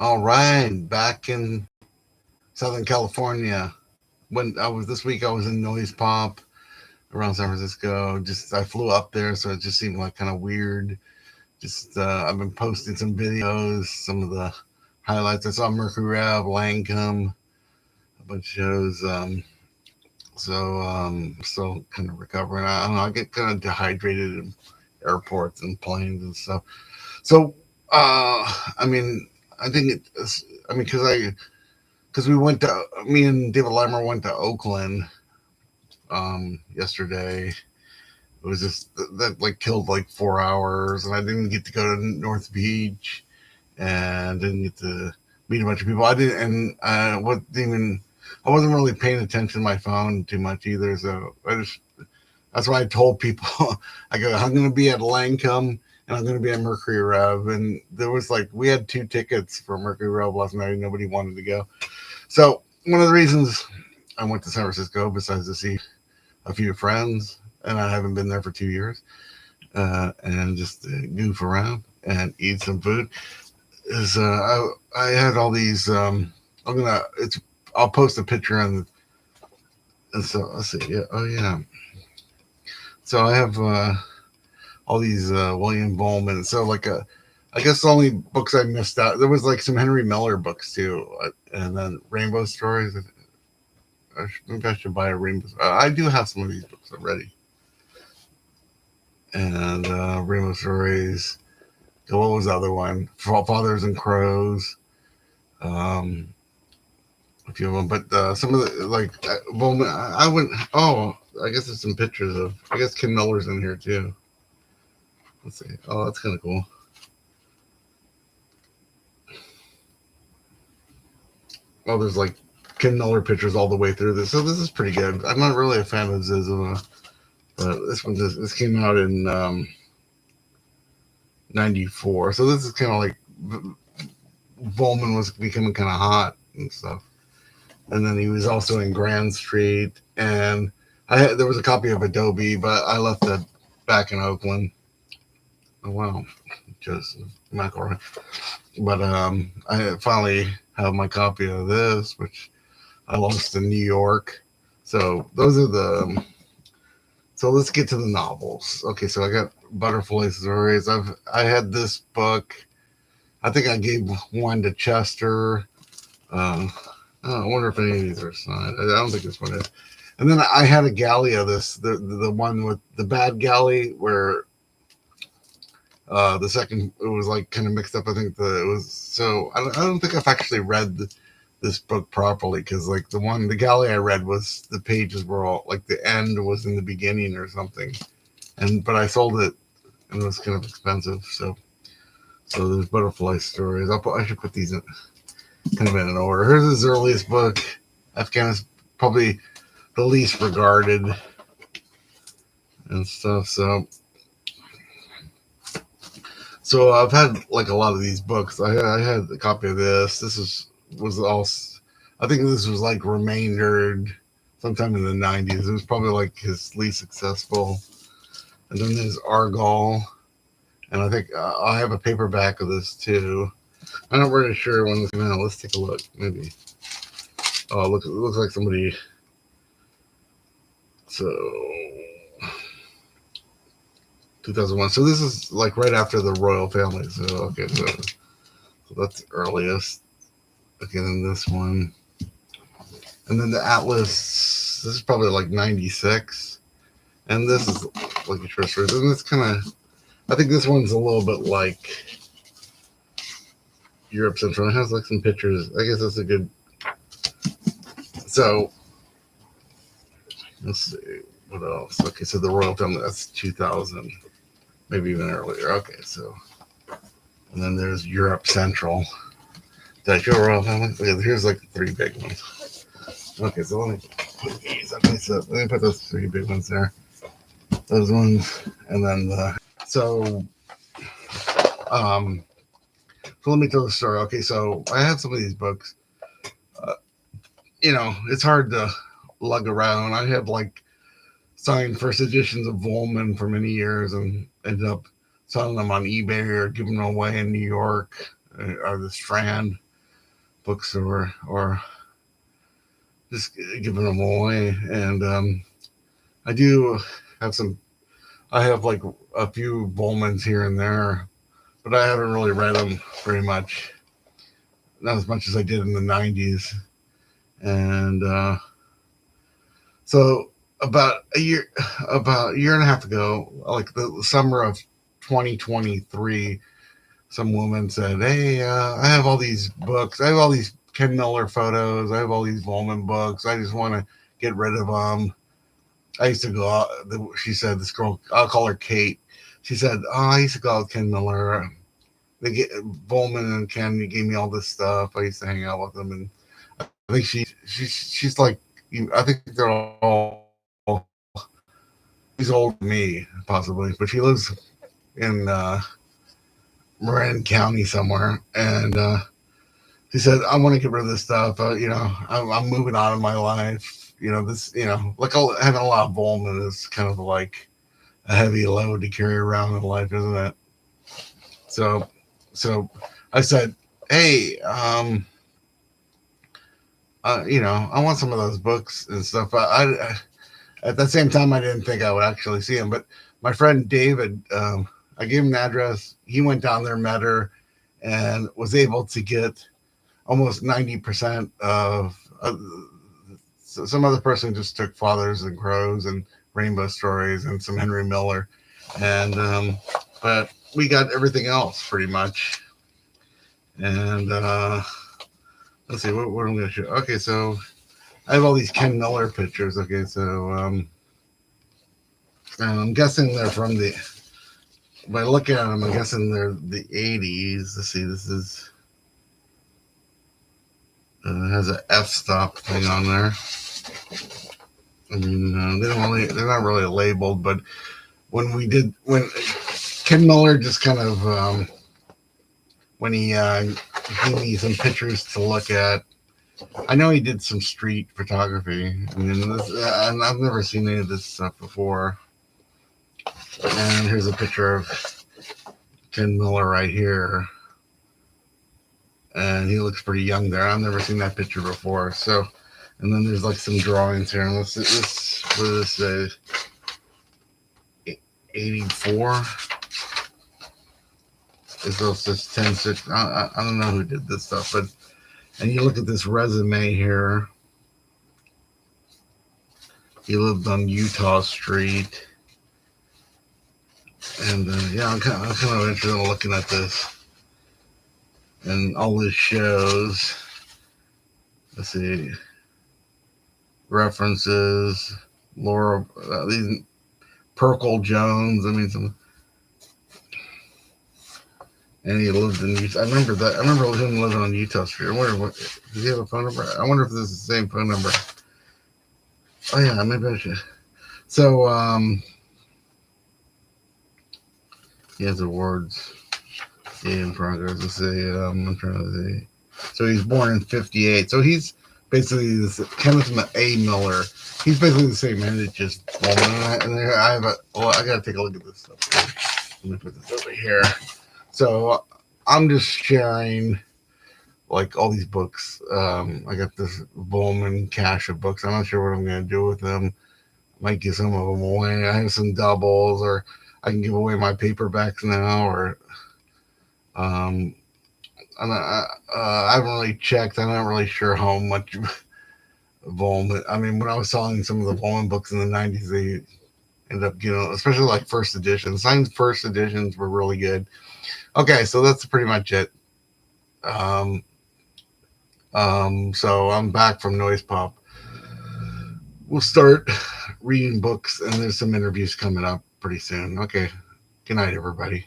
All right, back in Southern California. When I was this week, I was in Noise Pop around San Francisco. Just I flew up there, so it just seemed like kind of weird. Just I've been posting some videos, some of the highlights. I saw Mercury Rev, Langcombe, a bunch of shows. Still kind of recovering. I don't know. I get kind of dehydrated in airports and planes and stuff. So, I mean, I think it. I mean, because we went to me and David Limer went to Oakland yesterday. It was just that like killed like 4 hours, and I didn't get to go to North Beach, and didn't get to meet a bunch of people. I didn't, and what even I wasn't really paying attention to my phone too much either. So that's why I told people I go I'm going to be at Langcombe and I'm going to be at Mercury Rev, and there was like we had 2 tickets for Mercury Rev last night, and nobody wanted to go. So one of the reasons I went to San Francisco, besides to see a few friends, and I haven't been there for 2 years, and just goof around and eat some food, is I had all these. I'm gonna. It's. I'll post a picture and so let's see. Yeah. Oh yeah. So I have all these William Vollmann. So I guess the only books I missed out. There was like some Henry Miller books too, and then Rainbow Stories. Maybe I should buy a Rainbow. I do have some of these books already, and Rainbow Stories. What was the other one? Fathers and Crows. Um, a few of them, but some of the like Bowman. I went. Oh, I guess there's some pictures of. I guess Kim Miller's in here too. Let's see. Oh, that's kind of cool. Oh, there's like Kim Miller pictures all the way through this. So this is pretty good. I'm not really a fan of Zizuma, but this came out in '94. So this is kind of like Volman was becoming kind of hot and stuff. And then he was also in Grand Street, and there was a copy of Adobe, but I left that back in Oakland. Oh wow, Joseph McElroy. But I finally have my copy of this, which I lost in New York. So those are the. So let's get to the novels. Okay, so I got Butterfly Stories. I had this book. I think I gave one to Chester. I wonder if any of these are signed. I don't think this one is. And then I had a galley of this, the one with the bad galley where the second it was like kind of mixed up. I think it was so I don't think I've actually read this book properly because like the galley I read was the pages were all like the end was in the beginning or something, and but I sold it and it was kind of expensive. So there's Butterfly Stories. I should put these in kind of in an order. Here's his earliest book, Afghanistan, probably the least regarded and stuff. So I've had like a lot of these books. I had a copy of this. Was all. I think this was like remaindered sometime in the '90s. It was probably like his least successful. And then there's Argall, and I think I have a paperback of this too. I'm not really sure when this came out. Let's take a look. Maybe. Oh, look! It looks like somebody. So 2001. So this is like right after the royal family. So okay, so that's the earliest. Okay, then this one, and then the Atlas. This is probably like '96, and this is like a short story. And this kind of, I think this one's a little bit like Europe Central. It has like some pictures. I guess that's a good. So let's see what else. Okay, so the royal family. That's 2000, maybe even earlier. Okay, so and then there's Europe Central. Did I show royal family? Okay, here's like the 3 big ones. Okay, so let me put these. Okay, so let me put those 3 big ones there. Those ones, and then so um so let me tell the story. Okay, so I have some of these books. Uh, it's hard to lug around. I had like signed first editions of Vollmann for many years and ended up selling them on eBay or giving them away in New York or the Strand. bookstore or just giving them away. And I do have some. I have like a few Vollmans here and there, but I haven't really read them very much. Not as much as I did in the '90s. And so about a year and a half ago, like the summer of 2023, some woman said, "Hey, I have all these books. I have all these Ken Miller photos. I have all these Vollman books. I just want to get rid of them." I used to go out. She said, "This girl, I'll call her Kate." She said, "Oh, I used to go out with Ken Miller. They get Vollman and Ken. Gave me all this stuff. I used to hang out with them, and I think she's like, I think they're all. She's older than me, possibly, but she lives in Marin County somewhere, and he said, "I want to get rid of this stuff. I'm moving on in my life. Like having a lot of Bowman is kind of like a heavy load to carry around in life, isn't it?" So, so I said, "Hey, I want some of those books and stuff." At the same time, I didn't think I would actually see him, but my friend David, I gave him an address. He went down there, met her, and was able to get almost 90% of some other person just took Fathers and Crows and Rainbow Stories and some Henry Miller, and but we got everything else pretty much. And let's see what I'm going to show. Okay, so I have all these Ken Miller pictures. Okay, so I'm guessing they're from the. By looking at them, I'm guessing they're the '80s. Let's see, this is. Has an f-stop thing on there. I mean, they're not really labeled, but when Ken Miller just kind of when he gave me some pictures to look at. I know he did some street photography. I mean, I've never seen any of this stuff before. And here's a picture of Ken Miller right here. And he looks pretty young there. I've never seen that picture before. So, and then there's like some drawings here. And what is this? 84. It's just 10, 6. I don't know who did this stuff, but, and you look at this resume here. He lived on Utah Street. And yeah, I'm kind of interested in looking at this. And all his shows. Let's see. References. Laura, these Perkle Jones. I mean, and he lived in Utah. I remember that. I remember him living on Utah Street. I wonder does he have a phone number? I wonder if this is the same phone number. Oh yeah, maybe I should. So he has awards in progress. Let's see. I'm trying to see. So he's born in '58. So he's basically this Kenneth A. Miller. He's basically the same man that just Vollmann. And I have I gotta take a look at this stuff. Let me put this over here. So I'm just sharing like all these books. I got this Vollmann cache of books. I'm not sure what I'm gonna do with them. Might give some of them away. I have some doubles, or I can give away my paperbacks now, or I haven't really checked. I'm not really sure how much Vollmann. I mean, when I was selling some of the Vollmann books in the '90s, they ended up getting, especially like first editions. Signed first editions were really good. Okay, so that's pretty much it. So I'm back from Noise Pop. We'll start reading books, and there's some interviews coming up pretty soon. Okay, good night, everybody.